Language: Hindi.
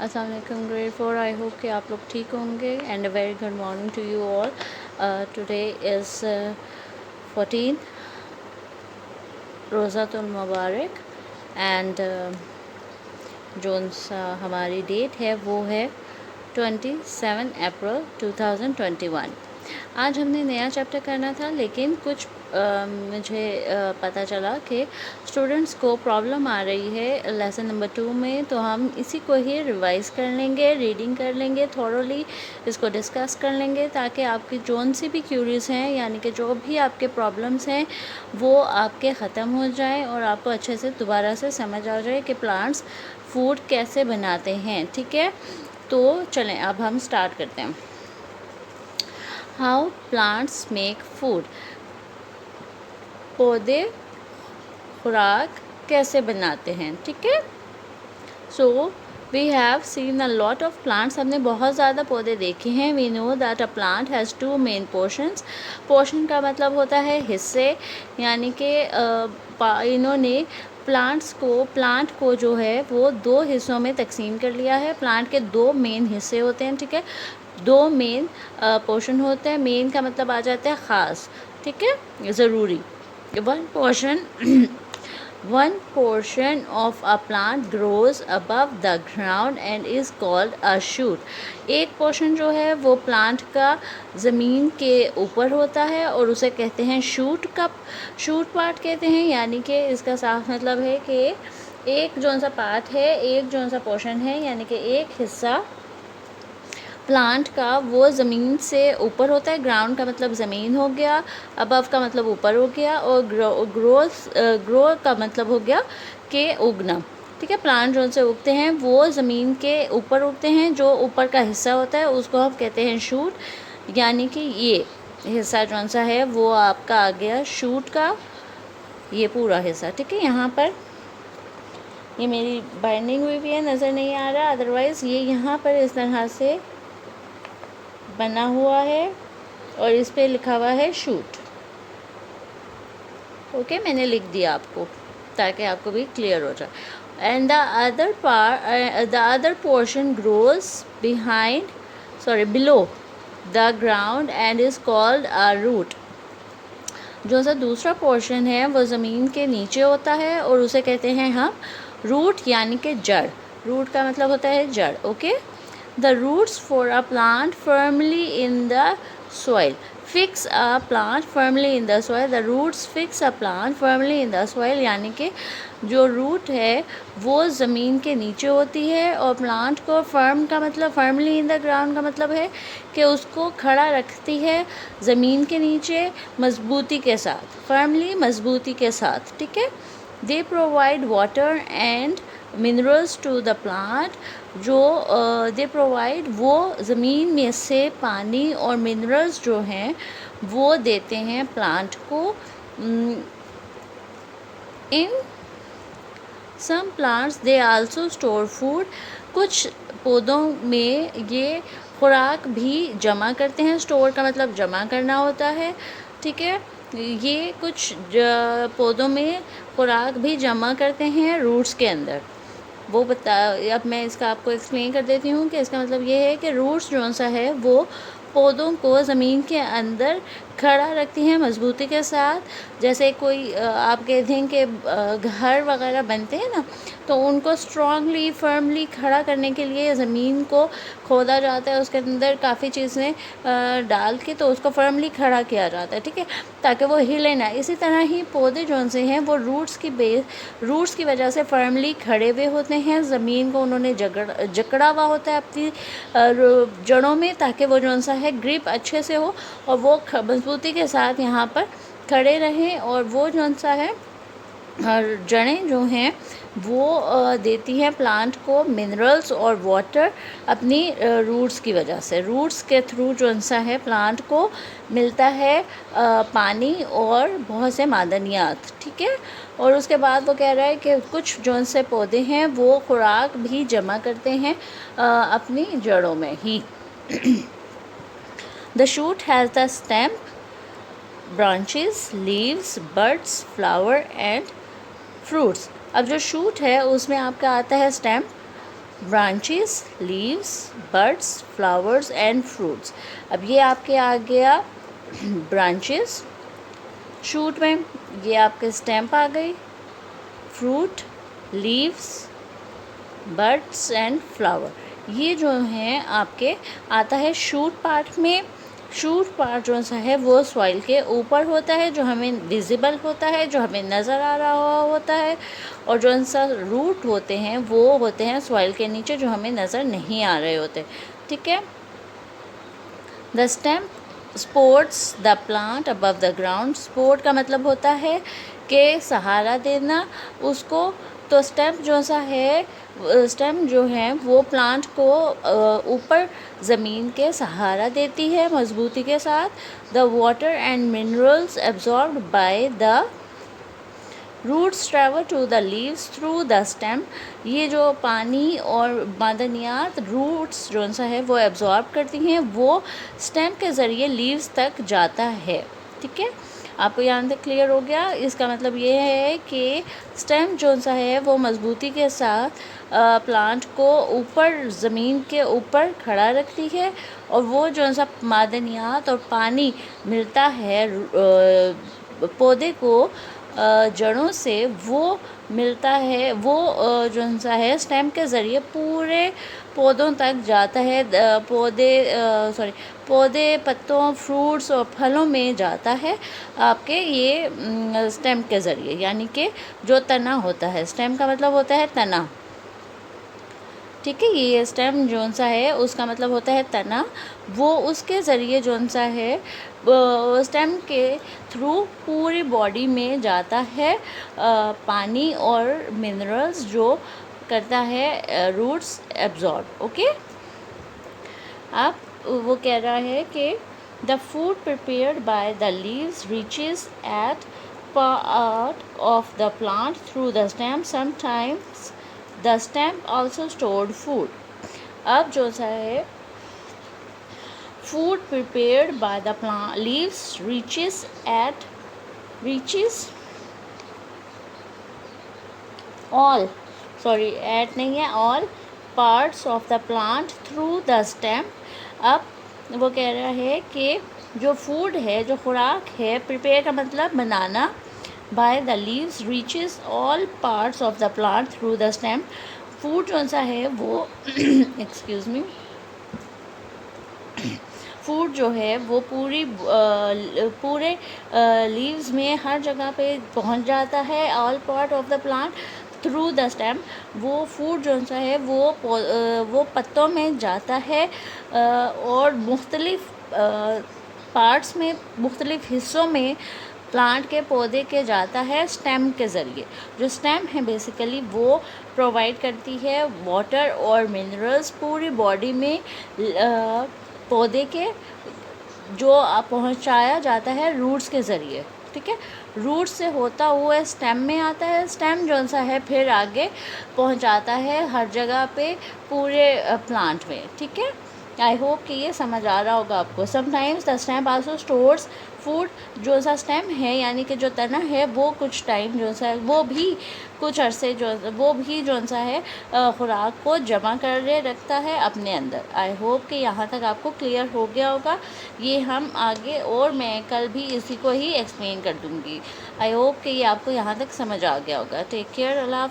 अस्सलाम वालेकुम ग्रेड 4। आई होप कि आप लोग ठीक होंगे and very good morning to you all. Today is 14 रोज़ातुल मुबारक एंड जो हमारी डेट है वो है 27 अप्रैल 2021। आज हमने नया चैप्टर करना था, लेकिन कुछ मुझे पता चला कि स्टूडेंट्स को प्रॉब्लम आ रही है लेसन नंबर 2 में, तो हम इसी को ही रिवाइज कर लेंगे, रीडिंग कर लेंगे, थॉरोली इसको डिस्कस कर लेंगे, ताकि आपकी जोन सी भी क्यूरीज हैं, यानी कि जो भी आपके प्रॉब्लम्स हैं वो आपके ख़त्म हो जाएं और आपको अच्छे से दोबारा से समझ आ जाए कि प्लांट्स फूड कैसे बनाते हैं। ठीक है, तो चलें अब हम स्टार्ट करते हैं। हाउ प्लांट्स मेक फूड, पौधे खुराक कैसे बनाते हैं। ठीक है, so we have seen a lot of plants, हमने बहुत ज़्यादा पौधे देखे हैं। We know that a plant has two main portions. Portion का मतलब होता है हिस्से, यानी कि इन्होंने प्लांट को जो है वो दो हिस्सों में तकसीम कर लिया है। प्लांट के दो मेन हिस्से होते हैं। ठीक है, दो मेन पोर्शन होते हैं। मेन का मतलब आ जाता है ख़ास, ठीक है, ज़रूरी। One portion of a plant grows above the ground and is called a shoot. एक पोर्शन जो है वो प्लांट का ज़मीन के ऊपर होता है और उसे कहते हैं शूट पार्ट कहते हैं। यानी कि इसका साफ मतलब है कि एक जौन सा पार्ट है, एक जौन सा पोर्शन है, यानी कि एक हिस्सा प्लांट का वो ज़मीन से ऊपर होता है। ग्राउंड का मतलब ज़मीन हो गया, अबव का मतलब ऊपर हो गया, और ग्रो का मतलब हो गया कि उगना। ठीक है, प्लांट जो से उगते हैं वो ज़मीन के ऊपर उगते हैं। जो ऊपर का हिस्सा होता है उसको हम कहते हैं शूट, यानी कि ये हिस्सा जौन सा है वो आपका आ गया शूट का ये पूरा हिस्सा। ठीक है, यहाँ पर ये मेरी बाइंडिंग हुई भी है, नज़र नहीं आ रहा, अदरवाइज़ ये यहाँ पर इस तरह से बना हुआ है और इस पे लिखा हुआ है शूट। ओके, मैंने लिख दिया आपको ताकि आपको भी क्लियर हो जाए। And the other portion grows below the ground and is called a root. जो सा दूसरा पोर्शन है वो ज़मीन के नीचे होता है और उसे कहते हैं हम रूट, यानी कि जड़। रूट का मतलब होता है जड़। Okay, the roots for a plant firmly in the soil. Fix a plant firmly in the soil. The roots fix a plant firmly in the soil. यानी कि जो रूट है वो ज़मीन के नीचे होती है, और प्लांट को फर्म का मतलब फर्मली इन द ग्राउंड का मतलब है कि उसको खड़ा रखती है ज़मीन के नीचे मजबूती के साथ, फर्मली मजबूती के साथ। ठीक है, they provide water and minerals to the plant. जो दे प्रोवाइड वो ज़मीन में से पानी और मिनरल्स जो हैं वो देते हैं प्लांट को। In some plants they also store food. कुछ पौधों में ये खुराक भी जमा करते हैं। स्टोर का मतलब जमा करना होता है। ठीक है, ये कुछ पौधों में खुराक भी जमा करते हैं रूट्स के अंदर। वो अब मैं इसका आपको एक्सप्लेन कर देती हूँ कि इसका मतलब ये है कि रूट्स जो सा है वो पौधों को ज़मीन के अंदर खड़ा रखती हैं मजबूती के साथ। जैसे कोई आप कहते हैं कि घर वगैरह बनते हैं ना, तो उनको स्ट्रॉन्गली फर्मली खड़ा करने के लिए ज़मीन को खोदा जाता है, उसके अंदर काफ़ी चीज़ें डाल के तो उसको फर्मली खड़ा किया जाता है। ठीक है, ताकि वो हिले ना। इसी तरह ही पौधे जौन से हैं वो रूट्स की वजह से फर्मली खड़े हुए होते हैं। ज़मीन को उन्होंने जकड़ा हुआ होता है अपनी जड़ों में, ताकि वो जौन सा है ग्रिप अच्छे से हो और वो मजबूती के साथ यहाँ पर खड़े रहें। और वो जौन सा है जड़ें जो हैं वो देती हैं प्लांट को मिनरल्स और वाटर अपनी रूट्स की वजह से। रूट्स के थ्रू जो सा है प्लांट को मिलता है पानी और बहुत से मादनियात। ठीक है, और उसके बाद वो कह रहा है कि कुछ जो से पौधे हैं वो खुराक भी जमा करते हैं अपनी जड़ों में ही। The shoot has the stem, branches, leaves, buds, flower and fruits. अब जो शूट है उसमें आपका आता है stem, branches, leaves, buds, flowers and fruits. अब ये आपके आ गया ब्रांचेस, शूट में ये आपके स्टेम्प आ गई, fruit, leaves, buds and flower. ये जो हैं आपके आता है शूट पार्ट में। शूट पार्ट जो सा है वो सॉइल के ऊपर होता है, जो हमें विजिबल होता है, जो हमें नज़र आ रहा होता है। और जो सा रूट होते हैं वो होते हैं सॉइल के नीचे, जो हमें नज़र नहीं आ रहे होते। ठीक है। The stem supports the plant above the ground. Support का मतलब होता है कि सहारा देना उसको। तो स्टेम जो है वो प्लांट को ऊपर ज़मीन के सहारा देती है मजबूती के साथ। The water and minerals absorbed by the roots travel to the leaves through the stem. ये जो पानी और मादनियात रूट्स जो सा है वो एब्जॉर्ब करती हैं, वो स्टेम के ज़रिए लीव्स तक जाता है। ठीक है, आपको यहाँ तक क्लियर हो गया। इसका मतलब ये है कि स्टेम जो सा है वो मजबूती के साथ प्लांट को ऊपर ज़मीन के ऊपर खड़ा रखती है, और वो जो सा मादनियात और पानी मिलता है पौधे को जड़ों से, वो मिलता है, वो जो सा है स्टेम के ज़रिए पूरे पौधों तक जाता है। पौधे, पत्तों, फ्रूट्स और फलों में जाता है आपके ये स्टेम के ज़रिए, यानी कि जो तना होता है। स्टेम का मतलब होता है तना। ठीक है, ये स्टेम जोन सा है उसका मतलब होता है तना। वो उसके ज़रिए जोन सा है स्टेम के थ्रू पूरी बॉडी में जाता है पानी और मिनरल्स, जो करता है रूट्स एब्जॉर्ब। ओके, अब वो कह रहा है कि the food prepared by the leaves reaches at part of the plant through the stem. Sometimes the stem also stored food. अब जो सा है food prepared by the plant leaves reaches all at नहीं है, all parts of the plant through the stem. अब वो कह रहा है कि जो फूड है, जो खुराक है, प्रिपेयर का मतलब बनाना, by the leaves reaches all parts of the plant through the stem. Food जो सा है वो एक्सक्यूज़ मी, फूड जो है वो पूरे लीव्स में हर जगह पे पहुंच जाता है। All part of the plant through the stem. वो फूड जो सा है वो पत्तों में जाता है और मुख्तलिफ पार्ट्स में, मुख्तलिफ हिस्सों में प्लांट के पौधे के जाता है स्टेम के ज़रिए। जो स्टेम है बेसिकली वो प्रोवाइड करती है वाटर और मिनरल्स पूरी बॉडी में पौधे के, जो पहुंचाया जाता है रूट्स के ज़रिए। ठीक है, रूट्स से होता हुआ स्टेम में आता है। स्टेम जो सा है फिर आगे पहुंचाता है हर जगह पे पूरे प्लांट में। ठीक है, आई होप कि ये समझ आ रहा होगा आपको। Sometimes the stem also stores food. जो सा स्टेम है यानी कि जो तना है वो कुछ टाइम जो सा है वो भी कुछ अरसे जो सा है खुराक को जमा कर रखता है अपने अंदर। आई होप कि यहाँ तक आपको क्लियर हो गया होगा। ये हम आगे और मैं कल भी इसी को ही एक्सप्लेन कर दूँगी। आई होप कि ये आपको यहाँ तक समझ आ गया होगा। टेक केयर, अल्लाह।